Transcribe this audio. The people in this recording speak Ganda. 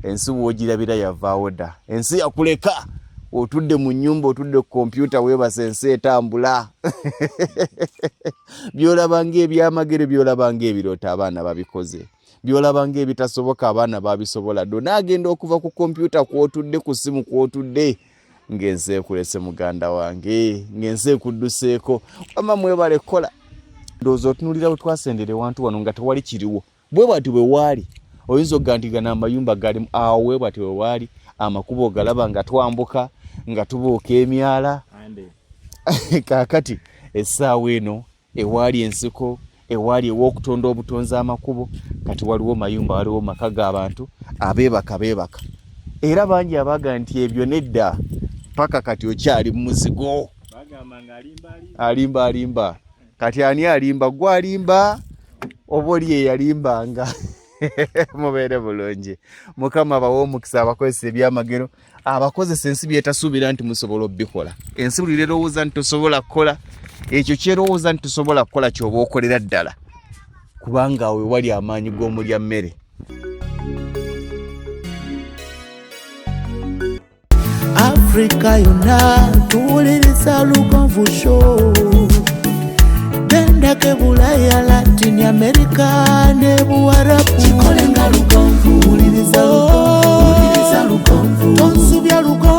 ensi wogirabira yavaawo dda. Ensi yakuleka otudde mu nnyumba, otudde ku kompyuta weebase ensi etambula. Byolabanga ebyamagere, byolabanga ebirota abaana babikoze. Byolabanga ebitasoboka abaana babisobola. Naagenda okuva ku kompyuta kwotudde, ku simu kwotudde, ng'ensi ekulese muganda wange, ng'ensi ekudduseeko. Wamma mwebale kola. Ndowooza otunulira bwe twasendere wantu wano nga tewali kiriwo. Bwe bwati bwe waali. Oyinza okugantigana amayumba gali awo bwe bwati bwe waali. Amakubo galaba nga twambuka, nga tubuuka emyala. Kaakati essaawa eno ewaali ensiko, ewaali ew'okutonda obutonzi amakubo, kati waliwo mayumba, waliwo maka g'abantu beebaka. Era bangi abaga nti ebyo nedda paka kati okyali mu muzigo. Alimba. Kati ani alimba? Gwe alimba oba oli eyalimbanga? Mubeere bulungi. Mukama bawe omukisa abakozesa ebyamagero, abakozesa ensi byetasuubira nti musobola obbikola. Ensi buli lw'erowooza nti tosobola kukola, ekyo kyerowooza nti tosobola kukola ky'oba okolera ddala, kubanga awe wali amaanyi g'omulya mmere. Afrika yonna tuwuliriza Lugonvu Show. Genda ke Bulaya, Latin America ne Buarabu. Chikolenga Lugonvu, wuliriza Lugonvu. Tonsubya Lugonvu.